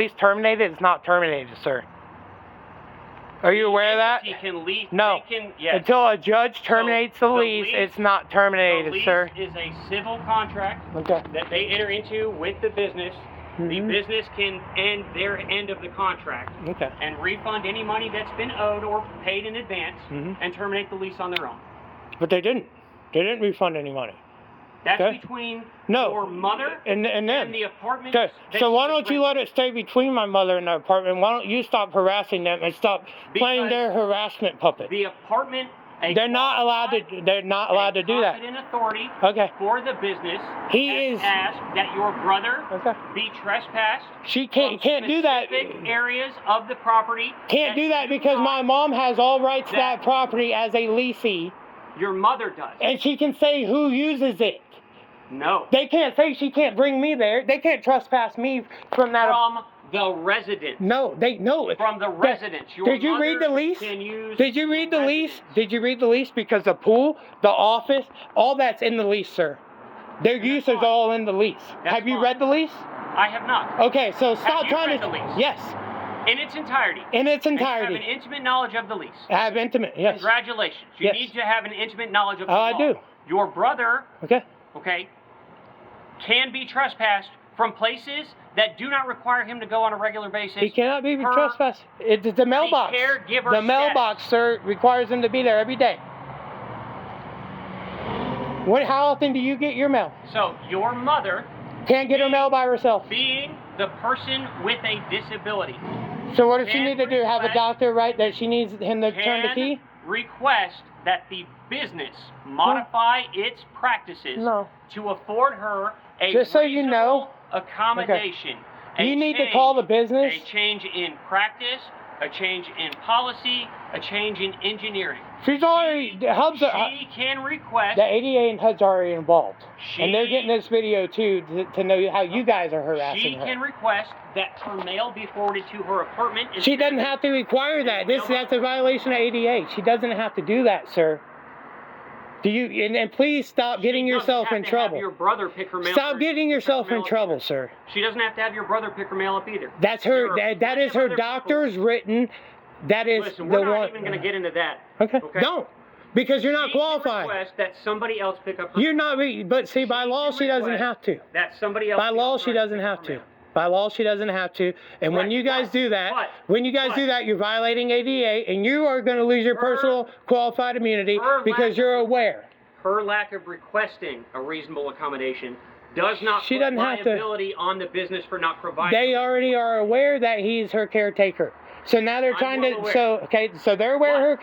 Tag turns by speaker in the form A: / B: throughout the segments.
A: lease terminated, it's not terminated, sir. Are you aware of that?
B: He can lease.
A: No.
B: Yes.
A: Until a judge terminates the lease, it's not terminated, sir.
B: The lease is a civil contract
A: Okay.
B: that they enter into with the business.
A: Mm-hmm.
B: The business can end their end of the contract and refund any money that's been owed or paid in advance and terminate the lease on their own.
A: But they didn't. They didn't refund any money.
B: That's between your mother
A: and them.
B: And the apartment.
A: Okay. So why don't you let it stay between my mother and the apartment? Why don't you stop harassing them and stop playing their harassment puppet?
B: The apartment.
A: They're not allowed to. They're not allowed to do that.
B: Competent authority for the business.
A: He is
B: asked that your brother be trespassed.
A: She can't do that.
B: Specific areas of the property.
A: Can't do that because my mom has all rights to that property as a leasee.
B: Your mother does.
A: And she can say who uses it.
B: No.
A: They can't say she can't bring me there. They can't trespass me from that.
B: From the residence.
A: No, they know.
B: From the residence.
A: Did you read the lease? Did you read the lease? Did you read the lease? Because the pool, the office, all that's in the lease, sir. Their use is all in the lease. Have you read the lease?
B: I have not.
A: Okay, so stop trying to.
B: Have you read the lease?
A: Yes.
B: In its entirety.
A: In its entirety.
B: And you have an intimate knowledge of the lease.
A: I have intimate, yes.
B: Congratulations. You need to have an intimate knowledge of the law.
A: I do.
B: Your brother, can be trespassed from places that do not require him to go on a regular basis.
A: He cannot be trespassed. It's the mailbox. The mailbox, sir, requires him to be there every day. How often do you get your mail?
B: So, your mother
A: can't get her mail by herself.
B: Being the person with a disability.
A: So what does she need to do? Have a doctor write that she needs him to turn the key?
B: Request that the business modify its practices to afford her a reasonable accommodation.
A: You need to call the business.
B: A change in practice, a change in policy, a change in engineering.
A: She's already,
B: she can request.
A: The ADA and HUD's already involved. And they're getting this video too to know how you guys are harassing her.
B: She can request that her mail be forwarded to her apartment.
A: She doesn't have to require that. That's a violation of ADA. She doesn't have to do that, sir. And please stop getting yourself in trouble.
B: Your brother pick her mail.
A: Stop getting yourself in trouble, sir.
B: She doesn't have to have your brother pick her mail up either.
A: That's her. That is her doctor's written. That is
B: Listen, we're not even going to get into that.
A: Okay. Don't. Because you're not qualified.
B: Request that somebody else pick up her
A: You're not. But see, by law, she doesn't have to.
B: That somebody else.
A: By law, she doesn't have to. By law, she doesn't have to. And when you guys do that, you're violating ADA, and you are going to lose your personal qualified immunity because you're aware.
B: Her lack of requesting a reasonable accommodation does not put liability on the business for not providing.
A: They already are aware that he's her caretaker. So now they're trying to. So they're aware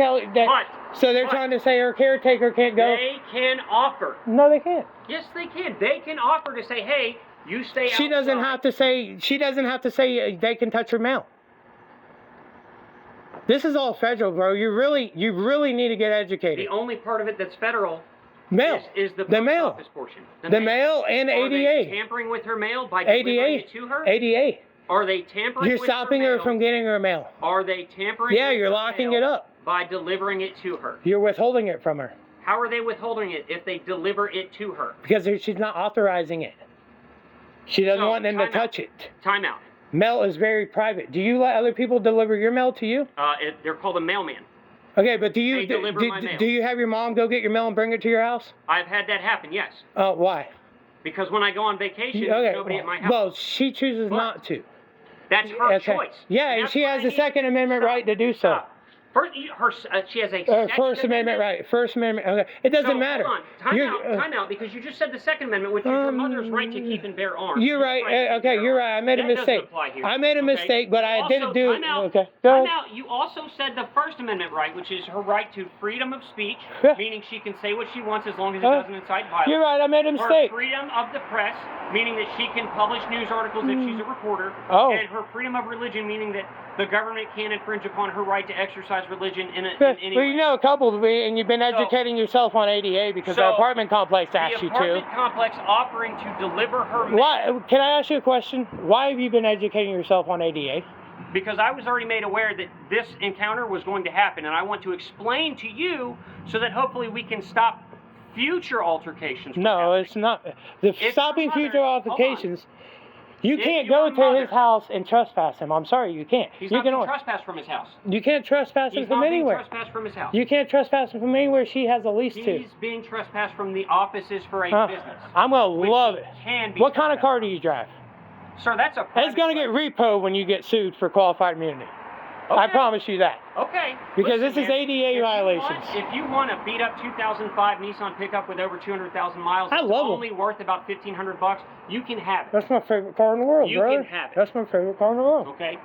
A: So they're trying to say her caretaker can't go.
B: They can offer.
A: No, they can't.
B: Yes, they can. They can offer to say, hey, you stay outside.
A: She doesn't have to say. She doesn't have to say they can touch her mail. This is all federal, bro. You really need to get educated.
B: The only part of it that's federal.
A: Mail.
B: Is the post office portion.
A: The mail and ADA.
B: Are they tampering with her mail by delivering it to her?
A: ADA.
B: Are they tampering
A: You're stopping her from getting her mail.
B: Are they tampering
A: Yeah, you're locking it up.
B: By delivering it to her.
A: You're withholding it from her.
B: How are they withholding it if they deliver it to her?
A: Because she's not authorizing it. She doesn't want them to touch it.
B: Time out.
A: Mail is very private. Do you let other people deliver your mail to you?
B: They're called a mailman.
A: Okay, but do you have your mom go get your mail and bring it to your house?
B: I've had that happen, yes.
A: Why?
B: Because when I go on vacation, there's nobody at my house.
A: Well, she chooses not to.
B: That's her choice.
A: Yeah, and she has a Second Amendment right to do so.
B: First, she has a
A: First Amendment right. First Amendment. Okay, it doesn't matter.
B: Hold on. Time out, because you just said the Second Amendment, which is your mother's right to keep and bear arms.
A: You're right. Okay, you're right. I made a mistake. I made a mistake, but I didn't do it. Okay.
B: Time out. You also said the First Amendment right, which is her right to freedom of speech, meaning she can say what she wants as long as it doesn't incite violence.
A: You're right. I made a mistake.
B: Her freedom of the press, meaning that she can publish news articles if she's a reporter. And her freedom of religion, meaning that the government can't infringe upon her right to exercise religion in any way.
A: You know a couple, and you've been educating yourself on ADA because the apartment complex asked you to.
B: The apartment complex offering to deliver her mail.
A: Why? Can I ask you a question? Why have you been educating yourself on ADA?
B: Because I was already made aware that this encounter was going to happen, and I want to explain to you so that hopefully we can stop future altercations.
A: No, it's not. Stopping future altercations. You can't go to his house and trespass him. I'm sorry, you can't.
B: He's not being trespassed from his house.
A: You can't trespass him from anywhere.
B: He's not being trespassed from his house.
A: You can't trespass him from anywhere she has a lease to.
B: He's being trespassed from the offices for a business.
A: I'm going to love it. What kind of car do you drive?
B: Sir, that's a
A: It's going to get repoed when you get sued for qualified immunity. Okay. I promise you that.
B: Okay.
A: Because this is ADA violations.
B: If you want a beat up 2005 Nissan pickup with over 200,000 miles, it's only worth about $1,500, you can have it.
A: That's my favorite car in the world,
B: You can have it.
A: That's my favorite car in the world.
B: Okay.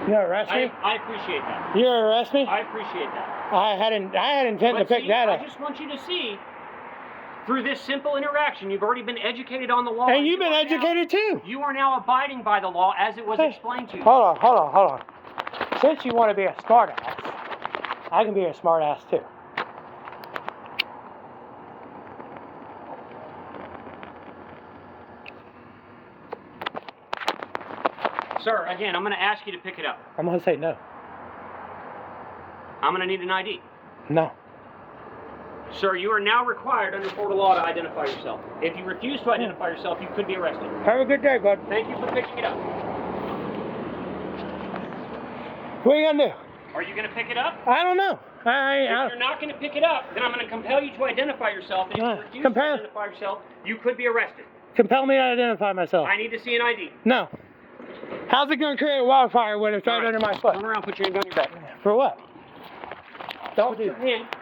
A: You gonna arrest me?
B: I appreciate that.
A: You gonna arrest me?
B: I appreciate that.
A: I had intent to pick that up.
B: I just want you to see, through this simple interaction, you've already been educated on the law.
A: And you've been educated too.
B: You are now abiding by the law as it was explained to you.
A: Hold on. Since you want to be a smart ass, I can be a smart ass too.
B: Sir, again, I'm going to ask you to pick it up.
A: I'm going to say no.
B: I'm going to need an ID.
A: No.
B: Sir, you are now required under Florida law to identify yourself. If you refuse to identify yourself, you could be arrested.
A: Have a good day, bud.
B: Thank you for picking it up.
A: What are you going to do?
B: Are you going to pick it up?
A: I don't know.
B: If you're not going to pick it up, then I'm going to compel you to identify yourself. And if you refuse to identify yourself, you could be arrested.
A: Compel me to identify myself.
B: I need to see an ID.
A: No. How's it going to create a wildfire when it's right under my foot?
B: Turn around, put your hand on your back.
A: For what?
B: Don't do that.